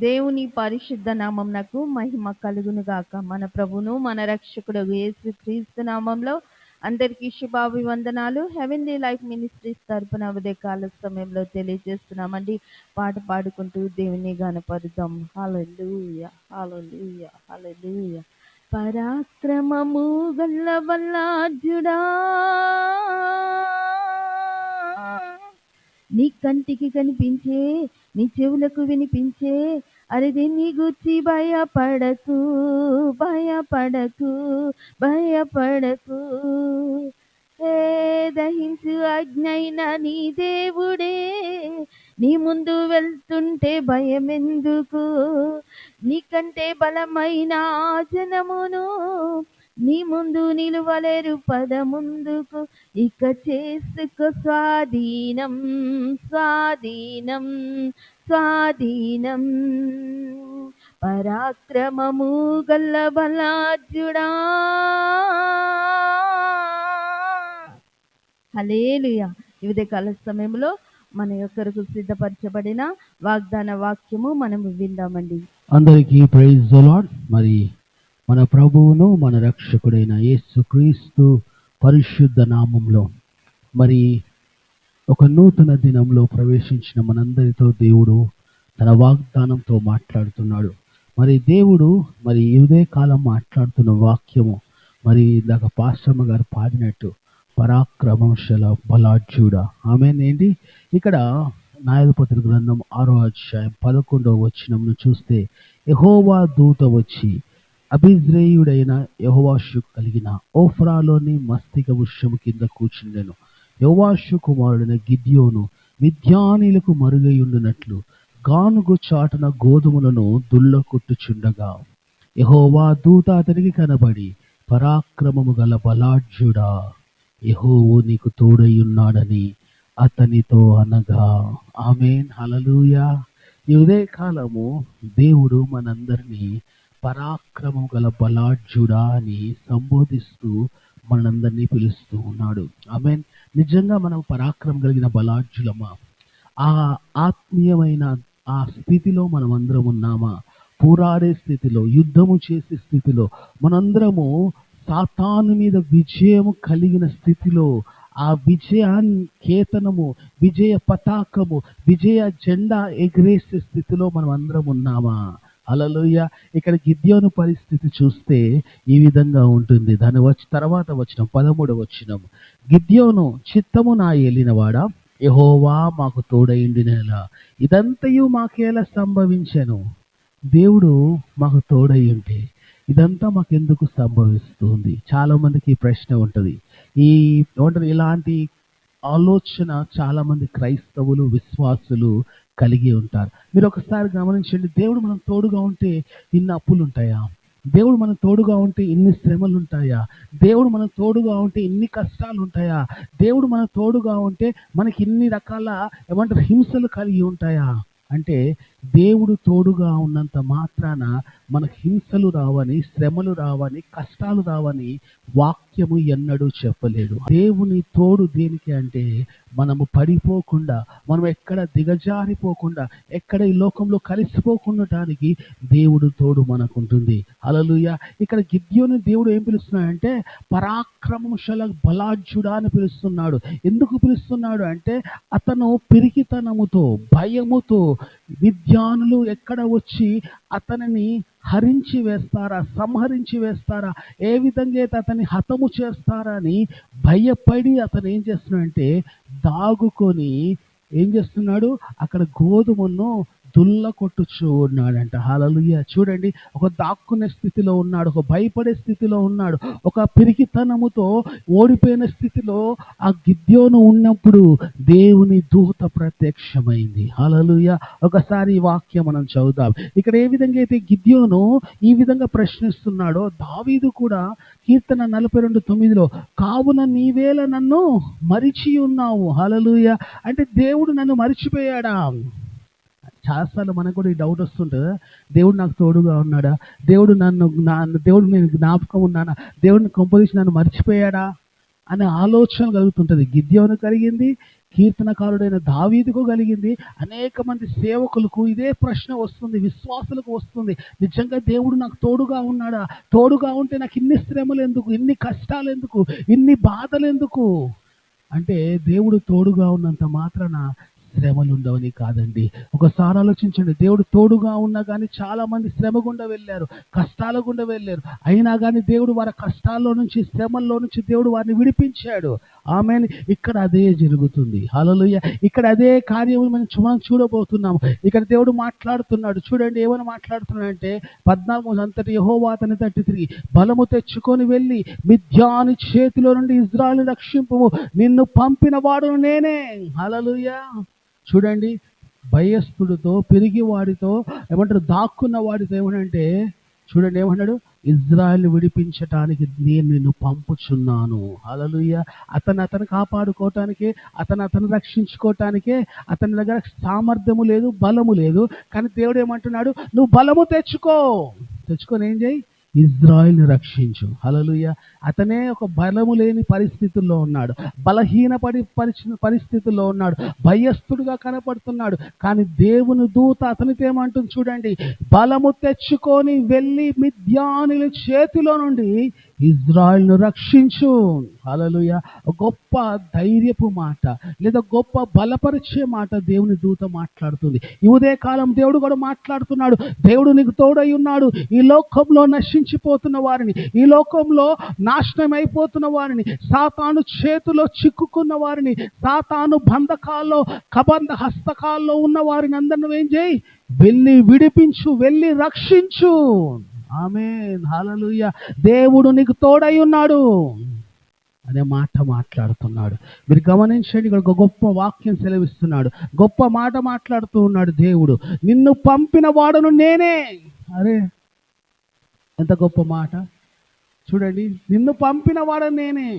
దేవుని పరిశుద్ధ నామమునకు మహిమ కలుగును గాక. మన ప్రభును మన రక్షకుడు యేసు క్రీస్తు నామంలో అందరికీ శుభాభివందనాలు. హెవెన్లీ లైఫ్ మినిస్ట్రీస్ తరపున ఉదయకాల సమయంలో తెలియజేస్తున్నామండి. పాట పాడుకుంటూ దేవుని గణపరుద్దాం. హల్లెలూయా హల్లెలూయా హల్లెలూయా. పరాక్రమము గల్ల బలాఢ్యుడా, నీ కంటికి కనిపించే, నీ చెవులకు వినిపించే, అరిది నీ గూర్చి భయపడకు భయపడకు భయపడకు. ఏ దహించు అగ్నైన నీ దేవుడే నీ ముందు వెళ్తుంటే భయమెందుకు? నీకంటే బలమైన ఆ జనమును నీ ముందు నిలువలేరు, పద ముందుకు. ఇక చేసుకో స్వాధీనం స్వాధీనం స్వాధీనం. పరాక్రమము గల్ల బలాఢ్యుడా. హల్లెలూయా. ఈ ఉదయకాల సమయంలో మన యొక్కరకు సిద్ధపరచబడిన వాగ్దాన వాక్యము మనము విందామండి. అందరికీ ప్రైజ్ ది లార్డ్. మరి మన ప్రభువును మన రక్షకుడైన యేసుక్రీస్తు పరిశుద్ధ నామంలో మరి ఒక నూతన దినంలో ప్రవేశించిన మనందరితో దేవుడు తన వాగ్దానంతో మాట్లాడుతున్నాడు. మరి దేవుడు మరి ఈ ఉదయకాలం మాట్లాడుతున్న వాక్యము మరి ఇందాక పాస్టమ్మ గారు పాడినట్టు పరాక్రమశల బలాఢ్యుడా. ఆమేనేంటి ఇక్కడ న్యాయాధిపతుల గ్రంథం 6వ అధ్యాయం 11వ వచనంను చూస్తే, యెహోవా దూత వచ్చి అబిజ్రేయుడైన యెహోవాషు కలిగిన ఓఫ్రాలోని మస్తిక వృక్షము కింద కూర్చుండెను. యెహోవాషు కుమారుడైన గిద్యోను మిద్యానీయులకు మరుగైయుండునట్లు గానుగు చాటున గోధుమలను దుల్లకొట్టుచుండగా యెహోవా దూత అతనికి కనబడి, పరాక్రమము గల బలాఢ్యుడా, యెహోవా నీకు తోడైయున్నాడని అతనితో అనగా. ఆమేన్ హల్లెలూయా. ఈ ఉదయకాలము దేవుడు మనందరినీ పరాక్రమం గల బలాఢ్యుడా అని సంబోధిస్తూ మనందరినీ పిలుస్తూ ఉన్నాడు. ఆమేన్. నిజంగా మనం పరాక్రమం కలిగిన బలాఢ్యులమా? ఆ ఆత్మీయమైన ఆ స్థితిలో మనం అందరం ఉన్నామా? పోరాడే స్థితిలో, యుద్ధము చేసే స్థితిలో, మనందరము సాతాను మీద విజయము కలిగిన స్థితిలో, ఆ విజయాన్ని కేతనము, విజయ పతాకము, విజయ జెండా ఎగిరేసే స్థితిలో మనం అందరం ఉన్నామా? హల్లెలూయా. ఇక్కడ గిద్యోను పరిస్థితి చూస్తే ఈ విధంగా ఉంటుంది. దాని తర్వాత వచనం 13వ వచనం, గిద్యోను చిత్తము నా ఏలినవాడా, యెహోవా మాకు తోడైయుండినెలా ఇదంతయు మాకేలా సంభవించెను? దేవుడు మాకు తోడై ఉంటే ఇదంతా మాకెందుకు సంభవిస్తుంది? చాలా మందికి ఈ ప్రశ్న ఉంటుంది. ఇలాంటి ఆలోచన చాలా మంది క్రైస్తవులు, విశ్వాసులు కలిగి ఉంటారు. మీరు ఒకసారి గమనించండి, దేవుడు మనం తోడుగా ఉంటే ఇన్ని అప్పులు ఉంటాయా? దేవుడు మనం తోడుగా ఉంటే ఇన్ని శ్రమలు ఉంటాయా? దేవుడు మనం తోడుగా ఉంటే ఇన్ని కష్టాలు ఉంటాయా? దేవుడు మన తోడుగా ఉంటే మనకి ఇన్ని రకాల హింసలు కలిగి ఉంటాయా? అంటే దేవుడు తోడుగా ఉన్నంత మాత్రాన మనకు హింసలు రావని, శ్రమలు రావని, కష్టాలు రావని వాక్యము ఎన్నడూ చెప్పలేదు. దేవుని తోడు దేనికి అంటే మనము పడిపోకుండా, మనం ఎక్కడ దిగజారిపోకుండా, ఎక్కడ ఈ లోకంలో కలిసిపోకుండాటానికి దేవుడు తోడు మనకుంటుంది. హల్లెలూయా. ఇక్కడ గిద్యోను దేవుడు ఏం పిలుస్తున్నాడంటే పరాక్రమశల బలాఢ్యుడా అని పిలుస్తున్నాడు. ఎందుకు పిలుస్తున్నాడు అంటే అతను పిరికితనముతో, భయముతో మిద్యానులు ఎక్కడ వచ్చి అతనిని హరించి వేస్తారా, సంహరించి వేస్తారా, ఏ విధంగా అయితే అతన్ని హతము చేస్తారా అని భయపడి అతను ఏం చేస్తున్నాడంటే దాగుకొని ఏం చేస్తున్నాడు, అక్కడ గోధుమను దుల్ల కొట్టుచూ ఉన్నాడంట. హల్లెలూయా. చూడండి, ఒక దాక్కునే స్థితిలో ఉన్నాడు, ఒక భయపడే స్థితిలో ఉన్నాడు, ఒక పిరికితనముతో ఓడిపోయిన స్థితిలో ఆ గిద్యోను ఉన్నప్పుడు దేవుని దూత ప్రత్యక్షమైంది. హల్లెలూయా. ఒకసారి ఈ వాక్యం మనం చదువుదాం. ఇక్కడ ఏ విధంగా అయితే గిద్యోను ఈ విధంగా ప్రశ్నిస్తున్నాడో, దావీదు కూడా కీర్తన 42:9 కావున నీవేళ నన్ను మరిచి ఉన్నావు. హల్లెలూయా. అంటే దేవుడు నన్ను మరిచిపోయాడా? చాలాసార్లు మనకు కూడా ఈ డౌట్ వస్తుంటుంది, దేవుడు నాకు తోడుగా ఉన్నాడా, దేవుడు నేను జ్ఞాపకం ఉన్నానా, దేవుడిని కొంపదీసి నన్ను మర్చిపోయాడా అనే ఆలోచన కలుగుతుంటుంది. గిద్యోను కలిగింది, కీర్తనకారుడైన దావీదుకు కలిగింది. అనేక మంది సేవకులకు ఇదే ప్రశ్న వస్తుంది, విశ్వాసులకు వస్తుంది. నిజంగా దేవుడు నాకు తోడుగా ఉన్నాడా? తోడుగా ఉంటే నాకు ఇన్ని శ్రమలు ఎందుకు, ఇన్ని కష్టాలు ఎందుకు, ఇన్ని బాధలు ఎందుకు అంటే, దేవుడు తోడుగా ఉన్నంత మాత్రాన శ్రమలు ఉండవని కాదండి. ఒకసారి ఆలోచించండి, దేవుడు తోడుగా ఉన్నా కానీ చాలా మంది శ్రమ గుండా వెళ్ళారు, కష్టాల గుండా వెళ్ళారు. అయినా కానీ దేవుడు వారి కష్టాల్లో నుంచి, శ్రమల్లో నుంచి దేవుడు వారిని విడిపించాడు. ఆమేన్. ఇక్కడ అదే జరుగుతుంది. హల్లెలూయా. ఇక్కడ అదే కార్యం మనం చూడబోతున్నాము. ఇక్కడ దేవుడు మాట్లాడుతున్నాడు. చూడండి ఏమని మాట్లాడుతున్నాడంటే 14 అంతటి యెహోవా అతని తట్టు తిరిగి, బలము తెచ్చుకొని వెళ్ళి మిద్యాని చేతిలో నుండి ఇజ్రాయెలును రక్షింపుము, నిన్ను పంపిన వాడును నేనే. హల్లెలూయా. చూడండి, భయస్థుడితో, పిరిగివాడితో, ఏమంటారు, దాక్కున్న వాడితో ఏమనంటే, చూడండి ఏమన్నాడు, ఇజ్రాయెల్ని విడిపించటానికి నేను నిన్ను పంపుచున్నాను. హల్లెలూయా. అతను కాపాడుకోవటానికే, అతను రక్షించుకోవటానికే అతని దగ్గర సామర్థ్యము లేదు, బలము లేదు. కానీ దేవుడు ఏమంటున్నాడు, నువ్వు బలము తెచ్చుకొని ఏం చేయి, ఇజ్రాయెల్ని రక్షించు. హల్లెలూయా. అతనే ఒక బలము లేని పరిస్థితుల్లో ఉన్నాడు, పరిస్థితుల్లో ఉన్నాడు, భయస్థుడుగా కనపడుతున్నాడు. కానీ దేవుని దూత అతనితో ఏమంటుంది చూడండి, బలము తెచ్చుకొని వెళ్ళి మిద్యానీయుల చేతిలో నుండి ఇజ్రాయెల్ను రక్షించు. హల్లెలూయా. గొప్ప ధైర్యపు మాట, లేదా గొప్ప బలపరిచే మాట దేవుని దూత మాట్లాడుతుంది. ఈ ఉదయ కాలం దేవుడు కూడా మాట్లాడుతున్నాడు. దేవుడు నీకు తోడై ఉన్నాడు. ఈ లోకంలో నశించిపోతున్న వారిని, ఈ లోకంలో నాశనం అయిపోతున్న వారిని, సాతాను చేతిలో చిక్కుకున్న వారిని, సాతాను బంధకాల్లో, కబంధ హస్తకాల్లో ఉన్న వారిని అందరిని ఏం చేయి, వెళ్ళి విడిపించు, వెళ్ళి రక్షించు. ఆమేన్. హల్లెలూయా. దేవుడు నీకు తోడై ఉన్నాడు అనే మాట మాట్లాడుతున్నాడు. మీరు గమనించండి, ఇక్కడ ఒక గొప్ప వాక్యం సెలవిస్తున్నాడు, గొప్ప మాట మాట్లాడుతూ ఉన్నాడు దేవుడు. నిన్ను పంపిన వాడును నేనే. అరే ఎంత గొప్ప మాట చూడండి, నిన్ను పంపిన వాడు నేనే.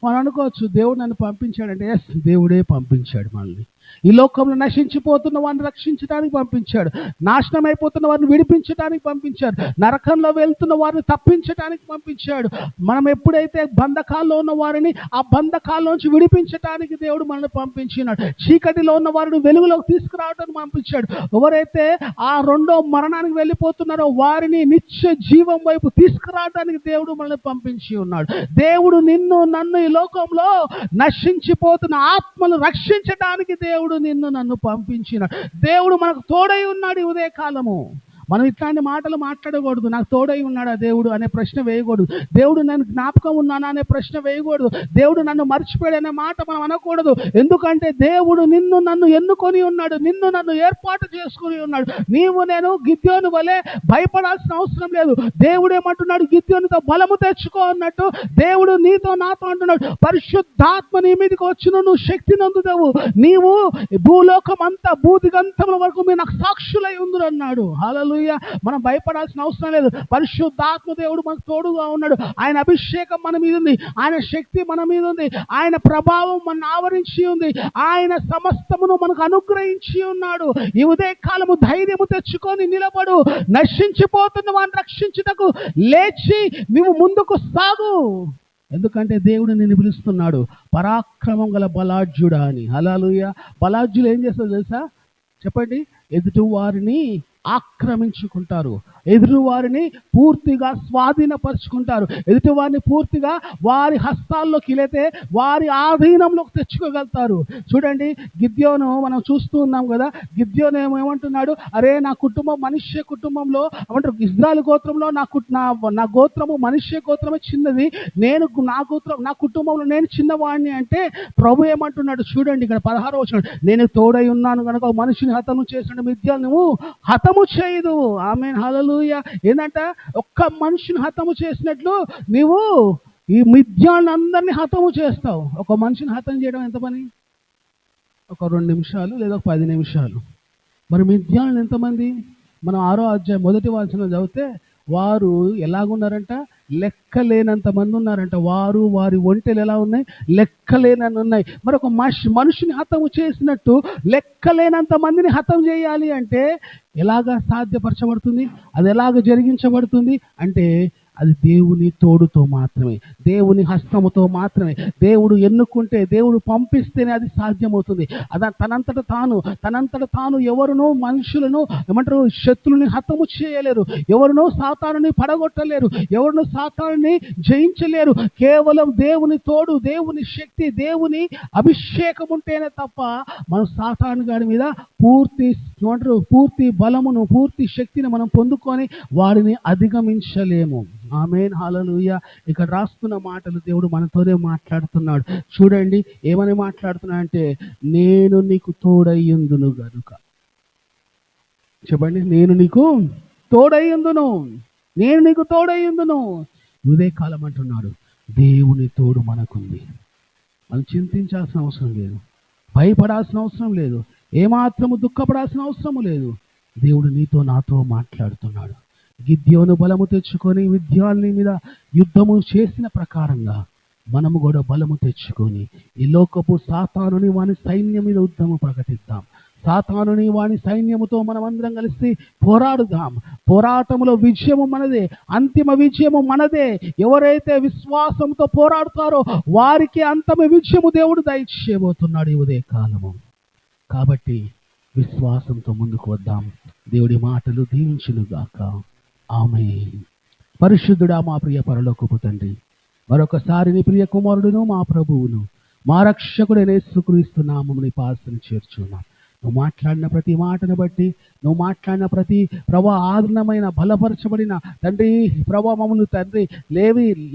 మనం అనుకోవచ్చు, దేవుడు నన్ను పంపించాడంటే, ఎస్, దేవుడే పంపించాడు మనల్ని. ఈ లోకంలో నశించిపోతున్న వారిని రక్షించడానికి పంపించాడు, నాశనం అయిపోతున్న వారిని విడిపించడానికి పంపించాడు, నరకంలో వెళ్తున్న వారిని తప్పించడానికి పంపించాడు. మనం ఎప్పుడైతే బంధకాల్లో ఉన్న వారిని ఆ బంధకాల్లోంచి విడిపించడానికి దేవుడు మనల్ని పంపించినాడు. చీకటిలో ఉన్న వారిని వెలుగులోకి తీసుకురావడానికి పంపించాడు. ఎవరైతే ఆ రెండో మరణానికి వెళ్ళిపోతున్నారో వారిని నిత్య జీవం వైపు తీసుకురావడానికి దేవుడు మనల్ని పంపించి ఉన్నాడు. దేవుడు నిన్ను నన్ను ఈ లోకంలో నశించిపోతున్న ఆత్మలు రక్షించడానికి దేవుడు నిన్ను నన్ను పంపించినాడు. దేవుడు మనకు తోడై ఉన్నాడు. ఈ ఉదయ కాలము మనం ఇట్లాంటి మాటలు మాట్లాడకూడదు. నాకు తోడై ఉన్నాడా దేవుడు అనే ప్రశ్న వేయకూడదు. దేవుడు నన్ను జ్ఞాపకం ఉన్నానా అనే ప్రశ్న వేయకూడదు. దేవుడు నన్ను మర్చిపోయాడు అనే మాట మనం అనకూడదు. ఎందుకంటే దేవుడు నిన్ను నన్ను ఎన్నుకొని ఉన్నాడు, నిన్ను నన్ను ఏర్పాటు చేసుకుని ఉన్నాడు. నీవు నేను గిద్యోను వలె భయపడాల్సిన అవసరం లేదు. దేవుడు ఏమంటున్నాడు, గిద్యోనుతో బలము తెచ్చుకో అన్నట్టు దేవుడు నీతో నాతో అంటున్నాడు, పరిశుద్ధాత్మ నీ మీదకి వచ్చిన నువ్వు శక్తి నందుతావు, నీవు భూలోకం అంతా భూదిగంతముల వరకు మీరు నాకు సాక్షులై ఉందురు అన్నాడు. హల్లెలూయా. మనం భయపడాల్సిన అవసరం లేదు. పరిశుద్ధాత్మ దేవుడు మనకు తోడుగా ఉన్నాడు. ఆయన అభిషేకం మన మీద ఉంది, ఆయన శక్తి మన మీద ఉంది, ఆయన ప్రభావం మన ఆవరించి ఉంది, ఆయన సమస్తమును మనకు అనుగ్రహించి ఉన్నాడు. ఈ ఉదయ కాలము ధైర్యము తెచ్చుకొని నిలబడు. నశించిపోతున్న వారిని రక్షించుటకు లేచి నువ్వు ముందుకు సాగు. ఎందుకంటే దేవుడు నిన్ను పిలుస్తున్నాడు, పరాక్రమం గల బలాఢ్యుడా అని. హల్లెలూయా. బలాఢ్యులు ఏం చేస్తారు తెలుసా? చెప్పండి. ఎదుటి వారిని ఆక్రమించుకుంటారు, ఎదురు వారిని పూర్తిగా స్వాధీనపరుచుకుంటారు, ఎదుటి వారిని పూర్తిగా వారి హస్తాల్లోకి లేతే వారి ఆధీనంలోకి తెచ్చుకోగలుగుతారు. చూడండి, గిద్యోను మనం చూస్తూ ఉన్నాం కదా. గిద్యోను ఏమంటున్నాడు, అరే నా కుటుంబం మనుష్య కుటుంబంలో, ఏమంటారు, ఇజ్రాయెల్ గోత్రంలో నా గోత్రము మనుష్య గోత్రమే చిన్నది, నా కుటుంబంలో నేను చిన్నవాడిని అంటే ప్రభు ఏమంటున్నాడు చూడండి, ఇక్కడ 16వ వచనం, నేను తోడై ఉన్నాను కనుక ఒక మనిషిని హతము చేసిన మిద్యాను నువ్వు హతము చేయదు. ఆమేన్. హల్లెలూయా. ఏంటంట, ఒక్క మనిషిని హతము చేసినట్లు నీవు ఈ మిద్యాన్నందరినీ హతము చేస్తావు. ఒక మనిషిని హతం చేయడం ఎంత పని? ఒక 2 నిమిషాలు లేదా 10 నిమిషాలు. మరి మిద్యాన్లు ఎంతమంది? మనం 6వ అధ్యాయం 1వ వచనం చదివితే వారు ఎలాగున్నారంట, లెక్కలేనంత మంది ఉన్నారంట. వారి ఒంటెలు ఎలా ఉన్నాయి, లెక్కలేనని ఉన్నాయి. మరి ఒక మనిషిని హతము చేసినట్టు లెక్కలేనంత మందిని హతం చేయాలి అంటే ఎలాగా సాధ్యపరచబడుతుంది? అది ఎలాగ జరిగించబడుతుంది అంటే అది దేవుని తోడుతో మాత్రమే, దేవుని హస్తముతో మాత్రమే. దేవుడు ఎన్నుకుంటే, దేవుడు పంపిస్తేనే అది సాధ్యమవుతుంది. తనంతట తాను ఎవరునో మనుషులను ఏమంటారు, శత్రుని హతము చేయలేరు, ఎవరునో సాతానుని పడగొట్టలేరు, ఎవరునో సాతానుని జయించలేరు. కేవలం దేవుని తోడు, దేవుని శక్తి, దేవుని అభిషేకం ఉంటేనే తప్ప మనం సాతాను గాడి మీద పూర్తి బలమును, పూర్తి శక్తిని మనం పొందుకొని వాడిని అధిగమించలేము. ఆమేన్, హల్లెలూయా. ఇక్కడ రాస్తున్న మాటలు దేవుడు మనతోనే మాట్లాడుతున్నాడు. చూడండి ఏమని మాట్లాడుతున్నాడంటే, నేను నీకు తోడయ్యుందును గనుక. చెప్పండి, నేను నీకు తోడయ్యుందును, నేను నీకు తోడయ్యుందును. ఉదయకాలం అంటున్నాడు, దేవుని తోడు మనకుంది. మనం చింతించాల్సిన అవసరం లేదు, భయపడాల్సిన అవసరం లేదు, ఏమాత్రము దుఃఖపడాల్సిన అవసరం లేదు. దేవుడు నీతో నాతో మాట్లాడుతున్నాడు. గిద్యోను బలము తెచ్చుకొని విద్యాలని మీద యుద్ధము చేసిన ప్రకారంగా మనము కూడా బలము తెచ్చుకొని ఈ లోకపు సాతానుని వాని సైన్యం మీద యుద్ధము ప్రకటిద్దాం. సాతానుని వాని సైన్యముతో మనమందరం కలిసి పోరాడుదాం. పోరాటములో విజయము మనదే, అంతిమ విజయము మనదే. ఎవరైతే విశ్వాసంతో పోరాడుతారో వారికి అంతిమ విజయము దేవుడు దయచేయబోతున్నాడు ఈ ఉదయ కాలము. కాబట్టి విశ్వాసంతో ముందుకు వద్దాం. దేవుడి మాటలు దీవించునుగాక. ఆమేన్. పరిశుద్ధుడా మా ప్రియ పరలోకపు తండ్రి, మరొకసారి నీ ప్రియ కుమారుడును మా ప్రభువును మా రక్షకుడైన యేసుక్రీస్తు నామముని పాసన చేర్చున్నాం. నువ్వు మాట్లాడిన ప్రతి మాటను బట్టి, నువ్వు మాట్లాడిన ప్రతి ప్రభా ఆదరణమైన బలపరచబడిన తండ్రి ప్రభా మమ్మల్ని తండ్రి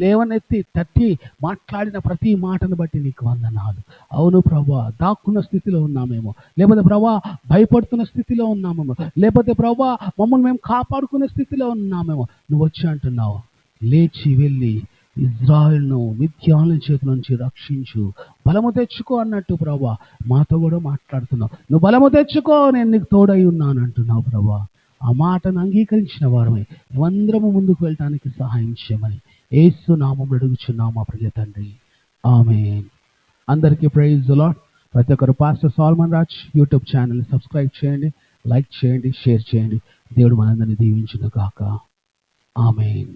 లేవనెత్తి తట్టి మాట్లాడిన ప్రతి మాటను బట్టి నీకు వందనాలు. అవును ప్రభా, దాక్కున్న స్థితిలో ఉన్నామేమో, లేకపోతే ప్రభా భయపడుతున్న స్థితిలో ఉన్నామేమో, లేకపోతే ప్రభా మమ్మల్ని మేము కాపాడుకునే స్థితిలో ఉన్నామేమో, నువ్వు వచ్చి అంటున్నావు, లేచి వెళ్ళి ఇజ్రాయెల్ను మిద్యానుల చేతి నుంచి రక్షించు, బలము తెచ్చుకో అన్నట్టు ప్రభా మాతో కూడా మాట్లాడుతున్నావు. నువ్వు బలము తెచ్చుకో, నేను నీకు తోడై ఉన్నాను అంటున్నావు ప్రభా. ఆ మాటను అంగీకరించిన వారమే మేమందరము ముందుకు వెళ్ళటానికి సహాయం చేయమని యేసు నామములో అడుగుచున్నాము మా ప్రియ తండ్రి. ఆమేన్. అందరికీ ప్రైజ్ ది లార్డ్. ప్రతి ఒక్కరు pastor Solomon Raj YouTube channel subscribe చేయండి, లైక్ చేయండి, షేర్ చేయండి. దేవుడు మనందరినీ దీవించును గాక. ఆమేన్.